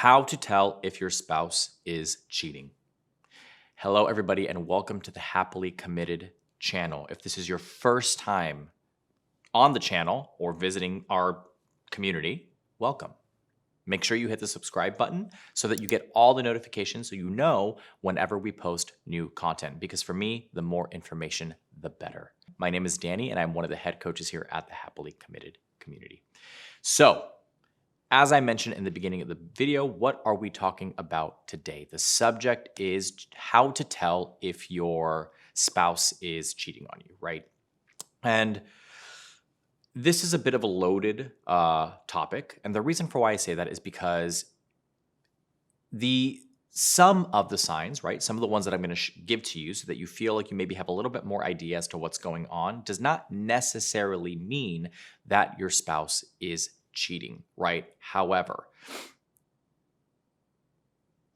How to tell if your spouse is cheating. Hello, everybody, and welcome to the Happily Committed channel. If this is your first time on the channel or visiting our community, welcome. Make sure you hit the subscribe button so that you get all the notifications so you know whenever we post new content. Because for me, the more information, the better. My name is Danny, and I'm one of the head coaches here at the Happily Committed community. So, as I mentioned in the beginning of the video, what are we talking about today? The subject is how to tell if your spouse is cheating on you, right? And this is a bit of a loaded topic. And the reason for why I say that is because some of the signs, right, some of the ones that I'm going to give to you so that you feel like you maybe have a little bit more idea as to what's going on does not necessarily mean that your spouse is cheating, right? However,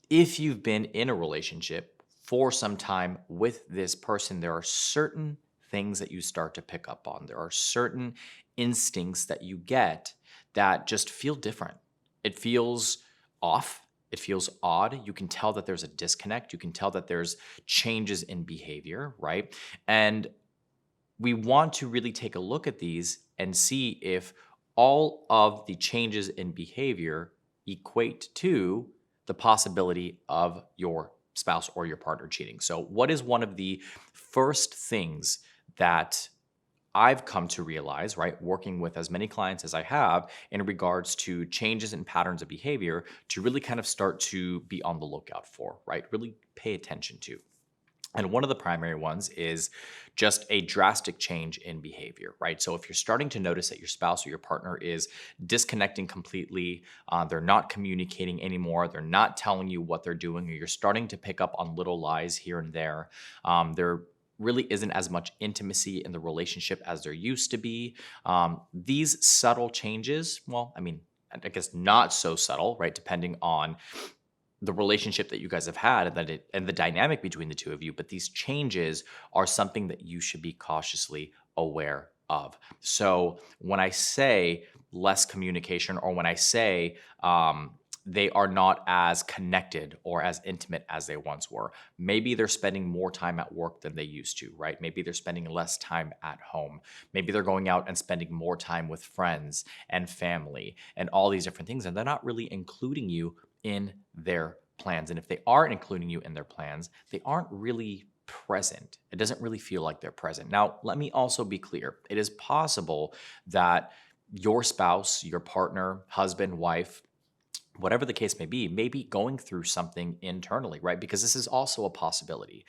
if you've been in a relationship for some time with this person, there are certain things that you start to pick up on. There are certain instincts that you get that just feel different. It feels off. It feels odd. You can tell that there's a disconnect. You can tell that there's changes in behavior, right? And we want to really take a look at these and see if all of the changes in behavior equate to the possibility of your spouse or your partner cheating. So, what is one of the first things that I've come to realize, right, working with as many clients as I have in regards to changes in patterns of behavior to really kind of start to be on the lookout for, right? Really pay attention to. And one of the primary ones is just a drastic change in behavior, right? So if you're starting to notice that your spouse or your partner is disconnecting completely, they're not communicating anymore, they're not telling you what they're doing, or you're starting to pick up on little lies here and there really isn't as much intimacy in the relationship as there used to be. These subtle changes, well, I mean, I guess not so subtle, right? Depending on the relationship that you guys have had and the dynamic between the two of you, but these changes are something that you should be cautiously aware of. So when I say less communication, or when I say they are not as connected or as intimate as they once were, maybe they're spending more time at work than they used to, right? Maybe they're spending less time at home. Maybe they're going out and spending more time with friends and family and all these different things, and they're not really including you in their plans. And if they aren't including you in their plans, they aren't really present. It doesn't really feel like they're present. Now, let me also be clear. It is possible that your spouse, your partner, husband, wife, whatever the case may be going through something internally, right? Because this is also a possibility.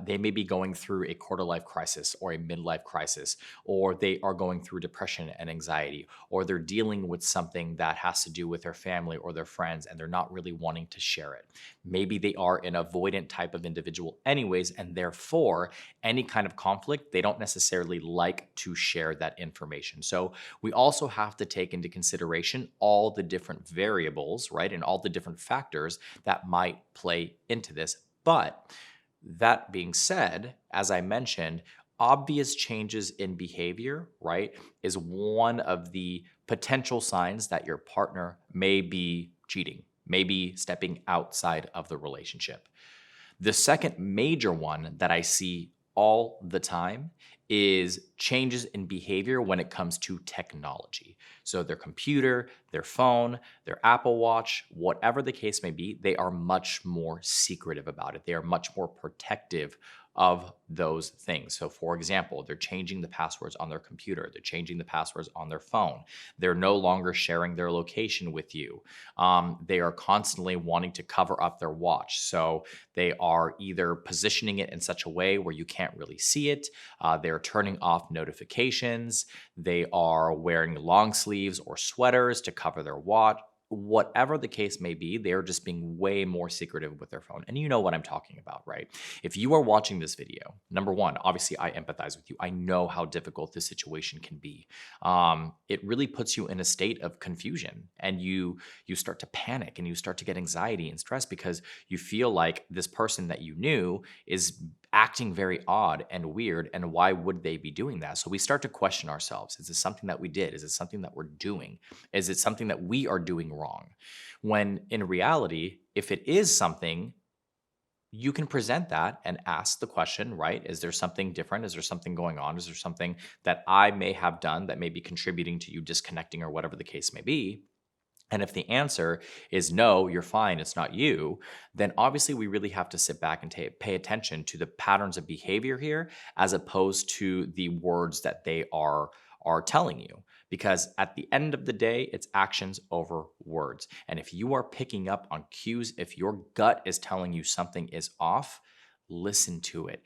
They may be going through a quarter life crisis or a midlife crisis, or they are going through depression and anxiety, or they're dealing with something that has to do with their family or their friends, and they're not really wanting to share it. Maybe they are an avoidant type of individual anyways, and therefore any kind of conflict, they don't necessarily like to share that information. So we also have to take into consideration all the different variables, right? And all the different factors that might play into this. But that being said, as I mentioned, obvious changes in behavior, right, is one of the potential signs that your partner may be cheating, may be stepping outside of the relationship. The second major one that I see all the time is changes in behavior when it comes to technology. So their computer, their phone, their Apple Watch, whatever the case may be, they are much more secretive about it. They are much more protective of those things. So for example, they're changing the passwords on their computer. They're changing the passwords on their phone. They're no longer sharing their location with you. They are constantly wanting to cover up their watch. So they are either positioning it in such a way where you can't really see it. They're turning off notifications. They are wearing long sleeves or sweaters to cover their watch. Whatever the case may be, they're just being way more secretive with their phone. And you know what I'm talking about, right? If you are watching this video, number one, obviously I empathize with you. I know how difficult this situation can be. It really puts you in a state of confusion, and you start to panic and you start to get anxiety and stress because you feel like this person that you knew is acting very odd and weird, and why would they be doing that? So we start to question ourselves. Is this something that we did? Is it something that we're doing? Is it something that we are doing wrong? When in reality, if it is something, you can present that and ask the question, right? Is there something different? Is there something going on? Is there something that I may have done that may be contributing to you disconnecting, or whatever the case may be? And if the answer is no, you're fine, it's not you, then obviously we really have to sit back and pay attention to the patterns of behavior here, as opposed to the words that they are telling you. Because at the end of the day, it's actions over words. And if you are picking up on cues, if your gut is telling you something is off, listen to it.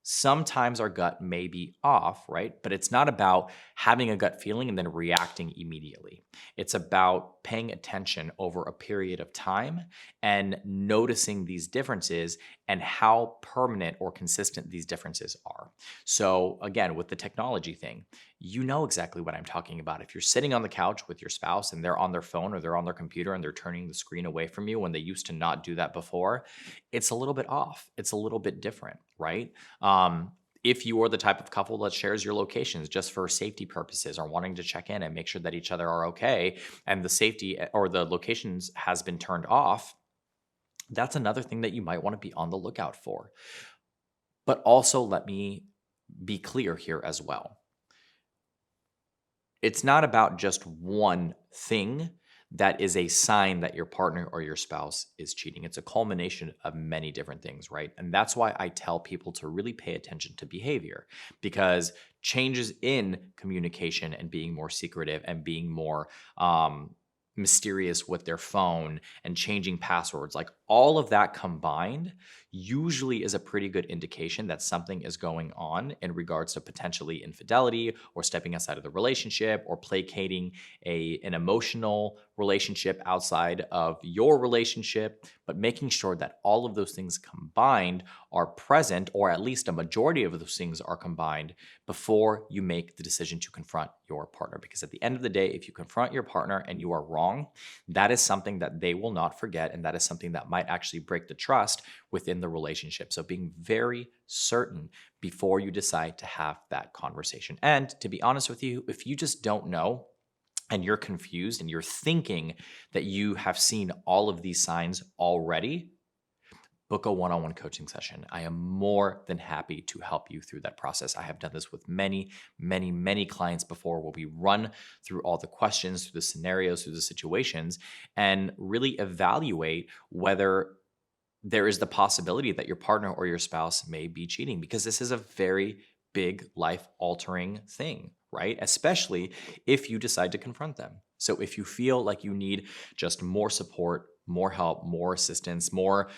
Sometimes our gut may be off, right? But it's not about having a gut feeling and then reacting immediately. It's about paying attention over a period of time and noticing these differences and how permanent or consistent these differences are. So, again, with the technology thing, you know exactly what I'm talking about. If you're sitting on the couch with your spouse and they're on their phone or they're on their computer and they're turning the screen away from you when they used to not do that before, it's a little bit off. It's a little bit different, right? If you are the type of couple that shares your locations just for safety purposes or wanting to check in and make sure that each other are okay, and the safety or the locations has been turned off, that's another thing that you might want to be on the lookout for. But also, let me be clear here as well. It's not about just one thing that is a sign that your partner or your spouse is cheating. It's a culmination of many different things, right? And that's why I tell people to really pay attention to behavior, because changes in communication and being more secretive and being more mysterious with their phone and changing passwords, like all of that combined, usually is a pretty good indication that something is going on in regards to potentially infidelity or stepping outside of the relationship or placating an emotional relationship outside of your relationship. But making sure that all of those things combined are present, or at least a majority of those things are combined, before you make the decision to confront your partner. Because at the end of the day, if you confront your partner and you are wrong, that is something that they will not forget, and that is something that might actually break the trust within the relationship. So being very certain before you decide to have that conversation. And to be honest with you, if you just don't know and you're confused and you're thinking that you have seen all of these signs already, book a one-on-one coaching session. I am more than happy to help you through that process. I have done this with many, many, many clients before, where we run through all the questions, through the scenarios, through the situations, and really evaluate whether there is the possibility that your partner or your spouse may be cheating, because this is a very big life-altering thing, right? Especially if you decide to confront them. So if you feel like you need just more support, more help, more assistance, more,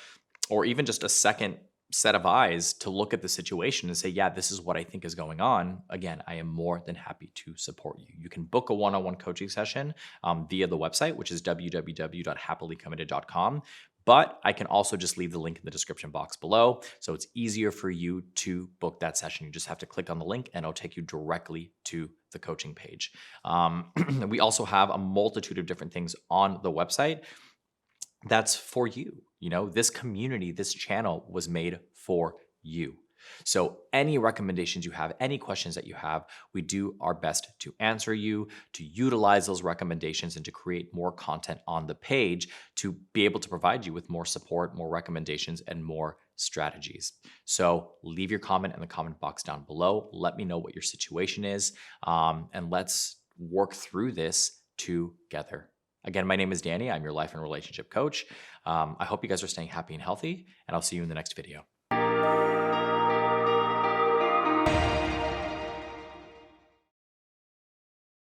or even just a second set of eyes to look at the situation and say, yeah, this is what I think is going on, again, I am more than happy to support you. You can book a one-on-one coaching session via the website, which is www.happily committed.com. But I can also just leave the link in the description box below, so it's easier for you to book that session. You just have to click on the link and it'll take you directly to the coaching page. We also have a multitude of different things on the website that's for you. You know, this community, this channel was made for you. So any recommendations you have, any questions that you have, we do our best to answer you, to utilize those recommendations, and to create more content on the page to be able to provide you with more support, more recommendations, and more strategies. So leave your comment in the comment box down below. Let me know what your situation is, and let's work through this together. Again, my name is Danny. I'm your life and relationship coach. I hope you guys are staying happy and healthy, and I'll see you in the next video.